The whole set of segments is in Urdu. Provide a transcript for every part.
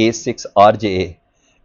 A6RJA,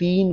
3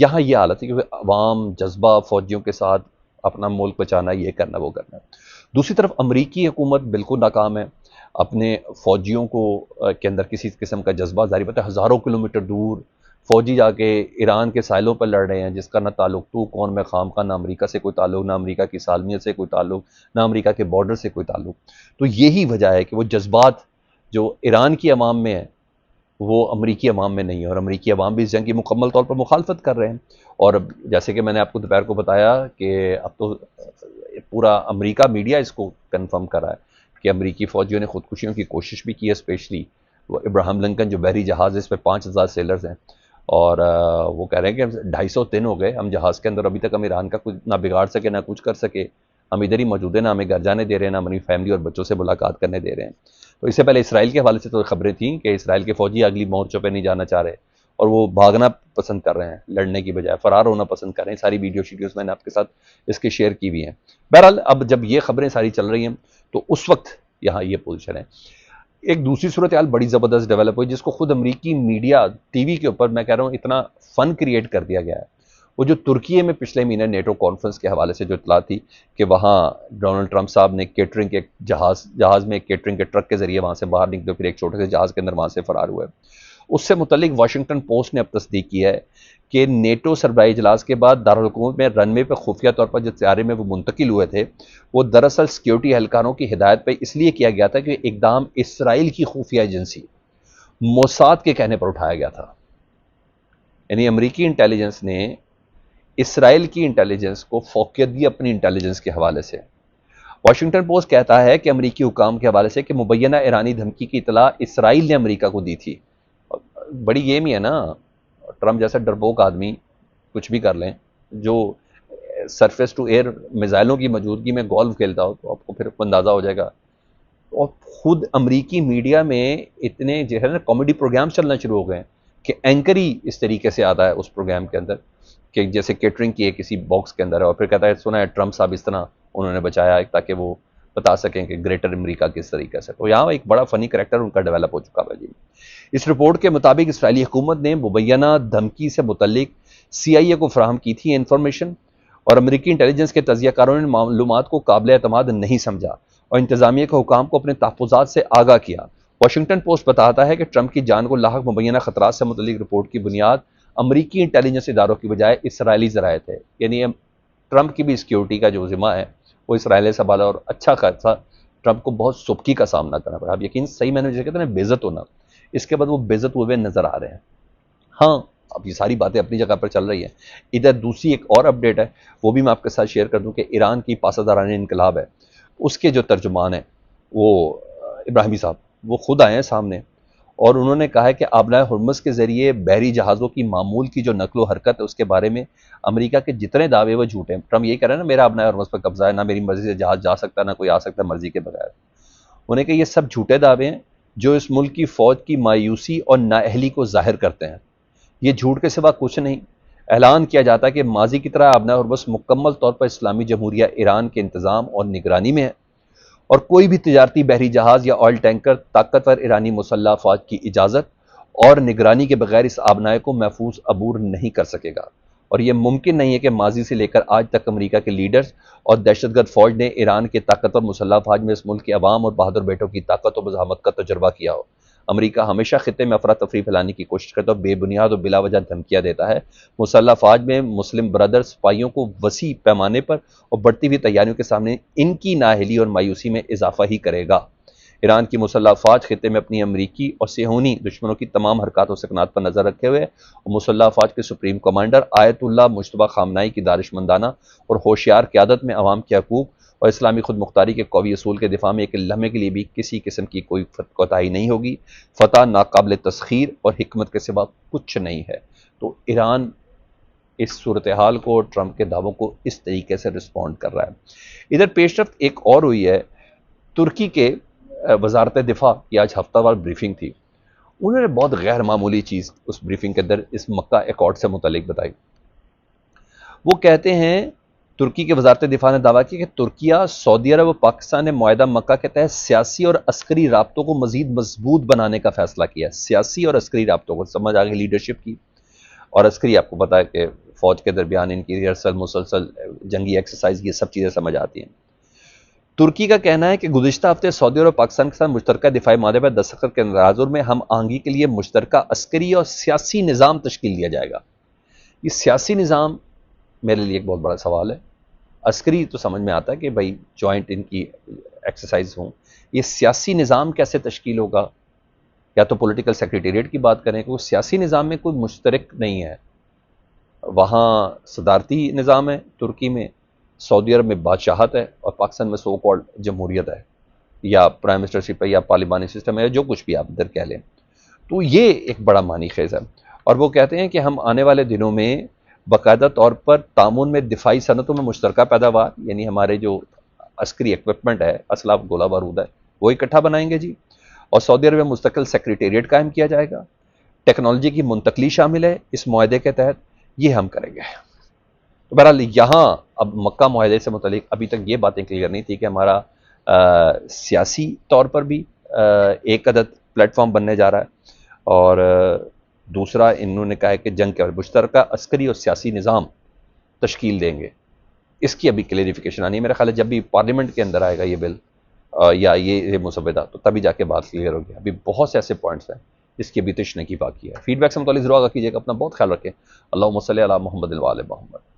یہاں یہ حالت ہے کہ عوام جذبہ فوجیوں کے ساتھ اپنا ملک بچانا، یہ کرنا وہ کرنا۔ دوسری طرف امریکی حکومت بالکل ناکام ہے اپنے فوجیوں کو کے اندر کسی قسم کا جذبہ ظاہر پتہ ہے، ہزاروں کلومیٹر دور فوجی جا کے ایران کے ساحلوں پر لڑ رہے ہیں، جس کا نہ تعلق تو کون میں خام کا، نہ امریکہ سے کوئی تعلق، نہ امریکہ کی سالمیت سے کوئی تعلق، نہ امریکہ کے بارڈر سے کوئی تعلق۔ تو یہی وجہ ہے کہ وہ جذبات جو ایران کی عوام میں ہیں وہ امریکی عوام میں نہیں ہے، اور امریکی عوام بھی اس جنگ کی مکمل طور پر مخالفت کر رہے ہیں۔ اور جیسے کہ میں نے آپ کو دوپہر کو بتایا کہ اب تو پورا امریکہ میڈیا اس کو کنفرم کر رہا ہے کہ امریکی فوجیوں نے خودکشیوں کی کوشش بھی کی ہے، اسپیشلی وہ ابراہم لنکن جو بحری جہاز ہے، اس پہ 5000 سیلرز ہیں، اور وہ کہہ رہے ہیں کہ 250 دن ہو گئے ہم جہاز کے اندر، ابھی تک ہم ایران کا کچھ نہ بگاڑ سکے نہ کچھ کر سکے، ہم ادھر ہی موجود ہیں، نہ ہمیں گھر جانے دے رہے ہیں، نہ ہماری فیملی اور بچوں سے ملاقات کرنے دے رہے ہیں۔ تو اس سے پہلے اسرائیل کے حوالے سے تو خبریں تھیں کہ اسرائیل کے فوجی اگلی مورچوں پہ نہیں جانا چاہ رہے اور وہ بھاگنا پسند کر رہے ہیں، لڑنے کی بجائے فرار ہونا پسند کر رہے ہیں۔ ساری ویڈیوز میں نے آپ کے ساتھ اس کے شیئر کی بھی ہیں۔ بہرحال اب جب یہ خبریں ساری چل رہی ہیں تو اس وقت یہاں یہ پوزیشن ہے۔ ایک دوسری صورتحال بڑی زبردست ڈیولپ ہوئی، جس کو خود امریکی میڈیا ٹی وی کے اوپر میں کہہ رہا ہوں اتنا فن کریٹ کر دیا گیا ہے۔ وہ جو ترکیے میں پچھلے مہینے نیٹو کانفرنس کے حوالے سے جو اطلاع تھی کہ وہاں ڈونلڈ ٹرمپ صاحب نے کیٹرنگ کے جہاز میں کیٹرنگ کے ٹرک کے ذریعے وہاں سے باہر نکلے، پھر ایک چھوٹے سے جہاز کے اندر وہاں سے فرار ہوئے۔ اس سے متعلق واشنگٹن پوسٹ نے اب تصدیق کی ہے کہ نیٹو سربراہی اجلاس کے بعد دارالحکومت میں رن وے پہ خفیہ طور پر جو طیارے میں وہ منتقل ہوئے تھے، وہ دراصل سیکیورٹی اہلکاروں کی ہدایت پہ اس لیے کیا گیا تھا کہ اقدام اسرائیل کی خفیہ ایجنسی موساد کے کہنے پر اٹھایا گیا تھا۔ یعنی امریکی انٹیلیجنس نے اسرائیل کی انٹیلیجنس کو فوقیت دی اپنی انٹیلیجنس کے حوالے سے۔ واشنگٹن پوسٹ کہتا ہے کہ امریکی حکام کے حوالے سے کہ مبینہ ایرانی دھمکی کی اطلاع اسرائیل نے امریکہ کو دی تھی۔ بڑی گیم ہی ہے نا، ٹرمپ جیسا ڈرپوک آدمی کچھ بھی کر لیں، جو سرفیس ٹو ایئر میزائلوں کی موجودگی میں گولف کھیلتا ہو تو آپ کو پھر اندازہ ہو جائے گا۔ اور خود امریکی میڈیا میں اتنے جو ہے نا کامیڈی پروگرام چلنا شروع ہو گئے ہیں کہ اینکر ہی اس طریقے سے آتا ہے اس پروگرام کے اندر کہ جیسے کیٹرنگ کی ہے کسی باکس کے اندر ہے، اور پھر کہتا ہے سنا ہے ٹرمپ صاحب اس طرح انہوں نے بچایا ہے، تاکہ وہ بتا سکیں کہ گریٹر امریکہ کس طریقے سے۔ تو یہاں ایک بڑا فنی کریکٹر ان کا ڈیولپ ہو چکا ہے جی۔ اس رپورٹ کے مطابق اسرائیلی حکومت نے مبینہ دھمکی سے متعلق CIA کو فراہم کی تھی انفارمیشن، اور امریکی انٹیلیجنس کے تجزیہ کاروں نے معلومات کو قابل اعتماد نہیں سمجھا اور انتظامیہ کے حکام کو اپنے تحفظات سے آگاہ کیا۔ واشنگٹن پوسٹ بتاتا ہے کہ ٹرمپ کی جان کو لاحق مبینہ خطرات سے متعلق رپورٹ کی بنیاد امریکی انٹیلیجنس اداروں کی بجائے اسرائیلی ذرائع تھے۔ یعنی ٹرمپ کی بھی سیکیورٹی کا جو ذمہ ہے وہ اسرائیل سے سنبھالا، اور اچھا خاصا ٹرمپ کو بہت سبکی کا سامنا کرنا پڑا۔ اب یقین صحیح میں نے جسے کہتے ہیں نا بے عزت ہونا، اس کے بعد وہ بے عزت ہوئے نظر آ رہے ہیں۔ ہاں اب یہ ساری باتیں اپنی جگہ پر چل رہی ہیں۔ ادھر دوسری ایک اور اپڈیٹ ہے، وہ بھی میں آپ کے ساتھ شیئر کر دوں کہ ایران کی پاسداران انقلاب ہے، اس کے جو ترجمان ہیں وہ ابراہیمی صاحب، وہ خود آئے ہیں سامنے، اور انہوں نے کہا ہے کہ آبلۂ ہرمز کے ذریعے بحری جہازوں کی معمول کی جو نقل و حرکت ہے اس کے بارے میں امریکہ کے جتنے دعوے وہ جھوٹے ہیں۔ ٹرمپ یہ کہہ رہے ہیں نا میرا آبلۂ ہرمز پر قبضہ ہے، نہ میری مرضی سے جہاز جا سکتا، نہ کوئی آ سکتا مرضی کے بغیر۔ انہیں کہ یہ سب جھوٹے دعوے ہیں جو اس ملک کی فوج کی مایوسی اور نااہلی کو ظاہر کرتے ہیں۔ یہ جھوٹ کے سوا کچھ نہیں۔ اعلان کیا جاتا ہے کہ ماضی کی طرح آبناء ہرمز مکمل طور پر اسلامی جمہوریہ ایران کے انتظام اور نگرانی میں ہے، اور کوئی بھی تجارتی بحری جہاز یا آئل ٹینکر طاقتور ایرانی مسلح افواج کی اجازت اور نگرانی کے بغیر اس آبنائے کو محفوظ عبور نہیں کر سکے گا۔ اور یہ ممکن نہیں ہے کہ ماضی سے لے کر آج تک امریکہ کے لیڈرز اور دہشت گرد فوج نے ایران کے طاقتور مسلح افواج میں اس ملک کے عوام اور بہادر بیٹوں کی طاقت و مزاحمت کا تجربہ کیا ہو۔ امریکہ ہمیشہ خطے میں افراتفری پھیلانے کی کوشش کرتا ہے اور بے بنیاد اور بلا وجہ دھمکیاں دیتا ہے۔ مسلح افواج میں مسلم برادر سپاہیوں کو وسیع پیمانے پر اور بڑھتی ہوئی تیاریوں کے سامنے ان کی نااہلی اور مایوسی میں اضافہ ہی کرے گا۔ ایران کی مسلح افواج خطے میں اپنی امریکی اور صہیونی دشمنوں کی تمام حرکات و سکنات پر نظر رکھے ہوئے اور مسلح افواج کے سپریم کمانڈر آیت اللہ مجتبیٰ خامنائی کی دانشمندانہ اور ہوشیار قیادت میں عوام کے حقوق اور اسلامی خود مختاری کے قوی اصول کے دفاع میں ایک لمحے کے لیے بھی کسی قسم کی کوئی کوتاہی نہیں ہوگی۔ فتح ناقابل تسخیر اور حکمت کے سوا کچھ نہیں ہے۔ تو ایران اس صورتحال کو، ٹرمپ کے دعووں کو اس طریقے سے رسپونڈ کر رہا ہے۔ ادھر پیش رفت ایک اور ہوئی ہے، ترکی کے وزارت دفاع کی آج ہفتہ وار بریفنگ تھی۔ انہوں نے بہت غیر معمولی چیز اس بریفنگ کے اندر اس مکہ ایکارڈ سے متعلق بتائی۔ وہ کہتے ہیں، ترکی کے وزارت دفاع نے دعویٰ کیا کہ ترکیہ، سعودی عرب اور پاکستان نے معاہدہ مکہ کے تحت سیاسی اور عسکری رابطوں کو مزید مضبوط بنانے کا فیصلہ کیا ہے۔ سیاسی اور عسکری رابطوں کو سمجھ آ گئی، لیڈرشپ کی اور عسکری، آپ کو پتا ہے کہ فوج کے درمیان ان کی ریہرسل مسلسل جنگی ایکسرسائز یہ سب چیزیں سمجھ آتی ہیں۔ ترکی کا کہنا ہے کہ گزشتہ ہفتے سعودی اور پاکستان کے ساتھ مشترکہ دفاعی معاہدے پر دستخط کے تناظر میں ہم آہنگی کے لیے مشترکہ عسکری اور سیاسی نظام تشکیل دیا جائے گا۔ یہ سیاسی نظام میرے لیے ایک بہت بڑا سوال ہے۔ عسکری تو سمجھ میں آتا ہے کہ بھائی جوائنٹ ان کی ایکسرسائز ہوں، یہ سیاسی نظام کیسے تشکیل ہوگا؟ یا تو پولیٹیکل سیکریٹریٹ کی بات کریں کہ وہ سیاسی نظام میں کوئی مشترک نہیں ہے، وہاں صدارتی نظام ہے ترکی میں، سعودی عرب میں بادشاہت ہے، اور پاکستان میں سو کالڈ جمہوریت ہے یا پرائم منسٹر شپ ہے یا پارلیمانی سسٹم ہے، جو کچھ بھی آپ ادھر کہہ لیں۔ تو یہ ایک بڑا معنی خیز ہے، اور وہ کہتے ہیں کہ ہم آنے والے دنوں میں باقاعدہ طور پر تعاون میں دفاعی صنعتوں میں مشترکہ پیداوار، یعنی ہمارے جو عسکری ایکوپمنٹ ہے، اسلحہ گولہ بارود ہے، وہ اکٹھا بنائیں گے جی، اور سعودی عرب میں مستقل سیکریٹریٹ قائم کیا جائے گا، ٹیکنالوجی کی منتقلی شامل ہے اس معاہدے کے تحت، یہ ہم کریں گے۔ تو بہرحال یہاں اب مکہ معاہدے سے متعلق ابھی تک یہ باتیں کلیئر نہیں تھی کہ ہمارا سیاسی طور پر بھی ایک عدد پلیٹ فارم بننے جا رہا ہے، اور دوسرا انہوں نے کہا ہے کہ جنگ کے مشترکہ عسکری اور سیاسی نظام تشکیل دیں گے۔ اس کی ابھی کلیریفیکیشن آنی ہے، میرا خیال ہے جب بھی پارلیمنٹ کے اندر آئے گا یہ بل یا یہ مسودہ، تو تبھی جا کے بات کلیئر ہوگی۔ ابھی بہت سے ایسے پوائنٹس ہیں جس کی ابھی تشریح کی باقی ہے۔ فیڈ بیک سے متعلق ضرور آگاہ کیجیے گا، اپنا بہت خیال رکھیں۔ اللہم صلی علی محمد و آل محمد۔